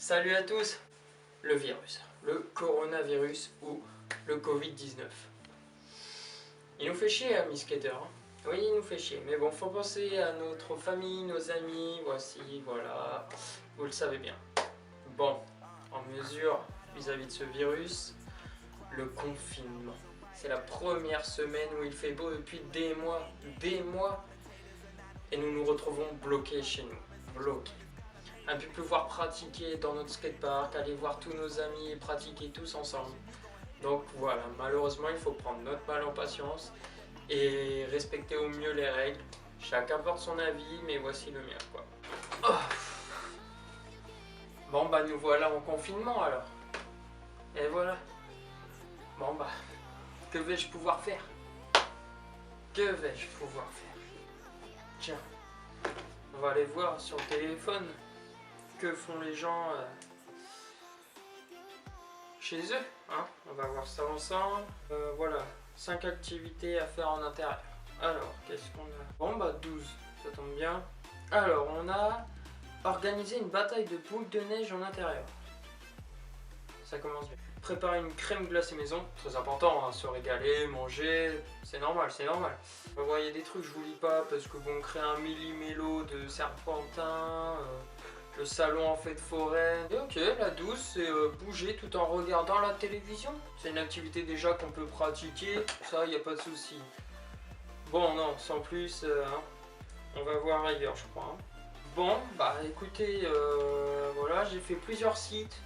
Salut à tous. Le virus, le coronavirus ou le Covid-19. Il nous fait chier, amis skaters. Hein. Oui, il nous fait chier. Mais bon, faut penser à notre famille, nos amis. Voici, voilà. Vous le savez bien. Bon, en mesure vis-à-vis de ce virus, le confinement. C'est la première semaine où il fait beau depuis des mois. Et nous nous retrouvons bloqués chez nous. Bloqués. À ne plus pouvoir pratiquer dans notre skatepark, aller voir tous nos amis et pratiquer tous ensemble. Donc voilà, malheureusement il faut prendre notre mal en patience et respecter au mieux les règles. Chacun porte son avis, mais voici le mien quoi. Oh. Bon bah nous voilà en confinement alors. Et voilà. Bon bah, que vais-je pouvoir faire? Que vais-je pouvoir faire? Tiens, on va aller voir sur le téléphone. Que font les gens chez eux, hein? On va voir ça ensemble. Voilà, 5 activités à faire en intérieur. Alors, qu'est-ce qu'on a? Bon bah 12, ça tombe bien. Alors, on a organisé une bataille de boules de neige en intérieur. Ça commence bien. Préparer une crème glacée maison, très important, hein, se régaler, manger, c'est normal, c'est normal. On va voir, il y a des trucs, je vous lis pas, parce que bon, créer un millimélo de serpentin... Le salon en fête foraine. Et ok, la 12, c'est bouger tout en regardant la télévision. C'est une activité déjà qu'on peut pratiquer, ça, il n'y a pas de souci. Bon, non, sans plus, hein, on va voir ailleurs, je crois. Hein. Bon, bah écoutez, voilà, j'ai fait plusieurs sites.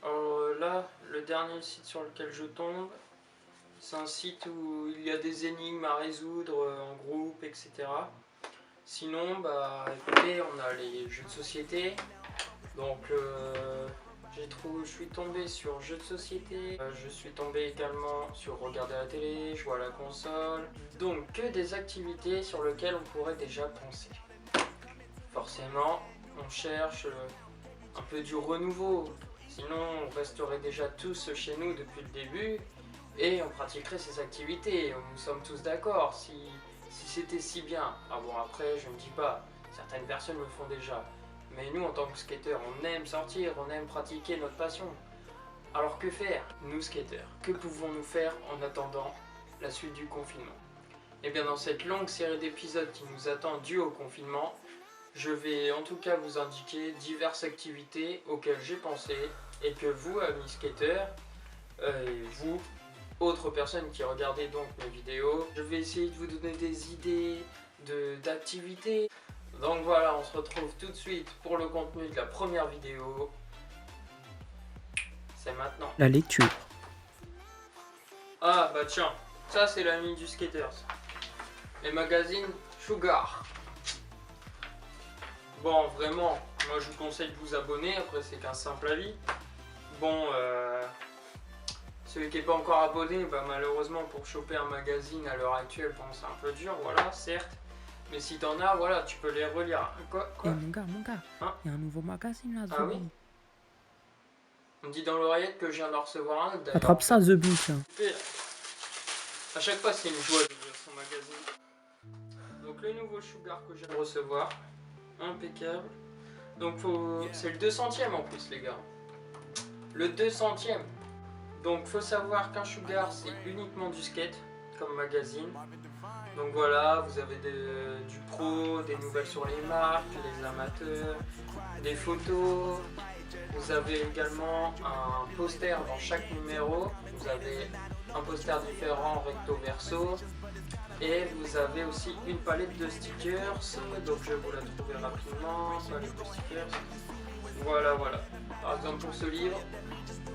Alors là, le dernier site sur lequel je tombe, c'est un site où il y a des énigmes à résoudre en groupe, etc. Sinon, bah écoutez, on a les jeux de société. Donc, je suis tombé sur jeux de société. Je suis tombé également sur regarder la télé, jouer à la console. Donc, que des activités sur lesquelles on pourrait déjà penser. Forcément, on cherche un peu du renouveau. Sinon, on resterait déjà tous chez nous depuis le début et on pratiquerait ces activités. Nous sommes tous d'accord. Si c'était si bien, ah bon après je ne dis pas, certaines personnes le font déjà, mais nous en tant que skateurs, on aime sortir, on aime pratiquer notre passion. Alors que faire, nous skateurs? Que pouvons-nous faire en attendant la suite du confinement? Et bien dans cette longue série d'épisodes qui nous attend due au confinement, je vais en tout cas vous indiquer diverses activités auxquelles j'ai pensé et que vous, amis skateurs, et vous, autres personnes qui regardez donc mes vidéos, je vais essayer de vous donner des idées d'activités. Donc voilà, on se retrouve tout de suite pour le contenu de la première vidéo. C'est maintenant. La lecture. Ah bah tiens, ça c'est l'ami du skater. Les magazines Sugar. Bon vraiment, moi je vous conseille de vous abonner, après c'est qu'un simple avis. Bon celui qui n'est pas encore abonné, bah malheureusement pour choper un magazine à l'heure actuelle, bon, c'est un peu dur, voilà, certes. Mais si t'en as, voilà, tu peux les relire. Quoi Mon gars, hein? il y a un nouveau magazine là, The Ah oui? On me dit dans l'oreillette que je viens d'en recevoir un autre d'ailleurs. Attrape ça, The Bee, tiens. Super. À chaque fois, c'est une joie d'ouvrir son magazine. Donc le nouveau Sugar que je viens de recevoir, impeccable. Donc c'est le 200e en plus, les gars. Le 200e. Donc faut savoir qu'un Sugar c'est uniquement du skate comme magazine. Donc voilà, vous avez du pro, des nouvelles sur les marques, les amateurs, des photos. Vous avez également un poster dans chaque numéro. Vous avez un poster différent recto verso. Et vous avez aussi une palette de stickers. Donc je vais vous la trouver rapidement. Palette de stickers. Voilà. Par exemple pour ce livre.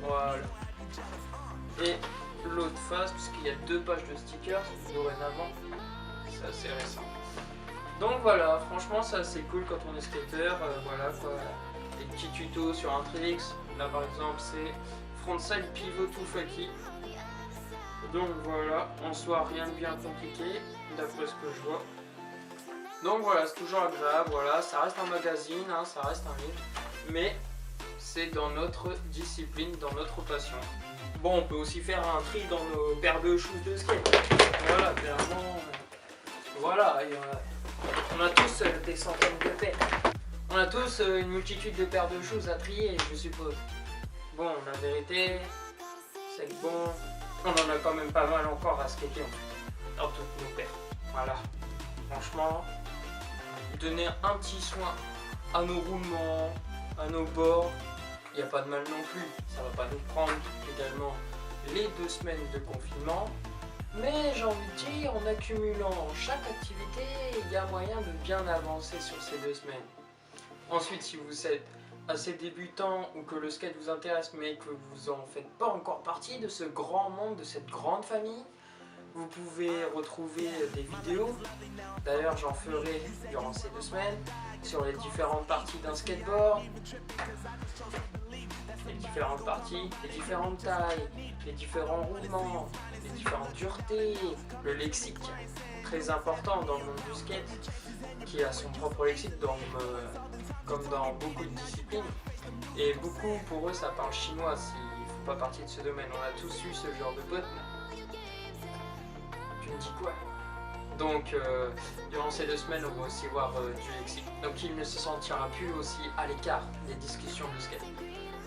Voilà. Et l'autre face, puisqu'il y a 2 pages de stickers dorénavant, c'est assez récent. Donc voilà, franchement c'est assez cool quand on est skater, voilà quoi, des petits tutos sur un tricks. Là par exemple c'est frontside pivot to fucky. Donc voilà, en soi rien de bien compliqué, d'après ce que je vois. Donc voilà, c'est toujours agréable, voilà, ça reste un magazine, hein, ça reste un livre, mais c'est dans notre discipline, dans notre passion. Bon, on peut aussi faire un tri dans nos paires de shoes de skate. Voilà, clairement. Voilà, on a tous des centaines de paires. On a tous une multitude de paires de choses à trier, je suppose. Bon, la vérité, c'est que bon, on en a quand même pas mal encore à skater en fait, dans toutes nos paires. Voilà. Franchement, donner un petit soin à nos roulements, à nos bords, il n'y a pas de mal non plus. Ça va pas nous prendre également les 2 semaines de confinement. Mais j'ai envie de dire, en accumulant chaque activité, il y a moyen de bien avancer sur ces 2 semaines. Ensuite, si vous êtes assez débutant ou que le skate vous intéresse mais que vous en faites pas encore partie de ce grand monde, de cette grande famille, vous pouvez retrouver des vidéos. D'ailleurs, j'en ferai durant ces 2 semaines sur les différentes parties d'un skateboard, les différentes parties, les différentes tailles, les différents roulements, les différentes duretés, le lexique, très important dans le monde du skate, qui a son propre lexique comme dans beaucoup de disciplines. Et beaucoup, pour eux, ça parle chinois s'ils ne font pas partie de ce domaine. On a tous eu ce genre de potes. Tu me dis quoi? Donc, durant ces 2 semaines, on va aussi voir du lexique. Donc, il ne se sentira plus aussi à l'écart des discussions de skate.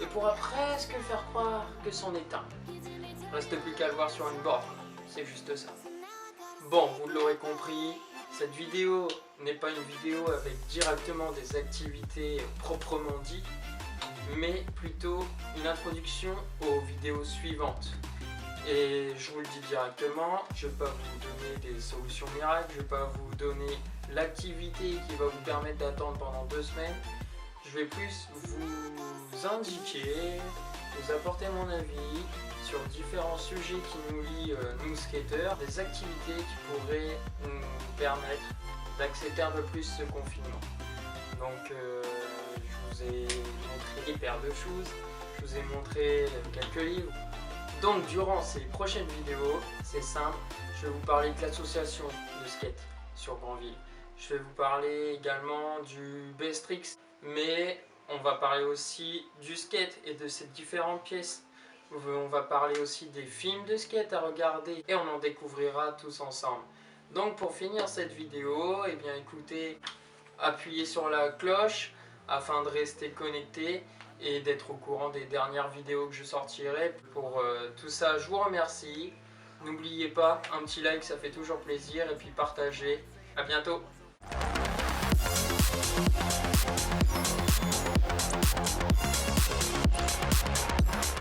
Et pourra presque faire croire que c'en est un. Reste plus qu'à le voir sur une board. C'est juste ça. Bon, vous l'aurez compris, cette vidéo n'est pas une vidéo avec directement des activités proprement dites, mais plutôt une introduction aux vidéos suivantes. Et je vous le dis directement, je ne vais pas vous donner des solutions miracles, je ne vais pas vous donner l'activité qui va vous permettre d'attendre pendant 2 semaines. Je vais plus vous indiquer, vous apporter mon avis sur différents sujets qui nous lient, nous skateurs, des activités qui pourraient nous permettre d'accepter un peu plus ce confinement. Donc je vous ai montré des paires de shoes, je vous ai montré quelques livres. Donc durant ces prochaines vidéos, c'est simple, je vais vous parler de l'association de skate sur Granville. Je vais vous parler également du BStrix, mais on va parler aussi du skate et de ses différentes pièces. On va parler aussi des films de skate à regarder et on en découvrira tous ensemble. Donc pour finir cette vidéo, eh bien écoutez, appuyez sur la cloche afin de rester connecté et d'être au courant des dernières vidéos que je sortirai. Pour tout ça, je vous remercie. N'oubliez pas, un petit like, ça fait toujours plaisir, et puis partagez. À bientôt.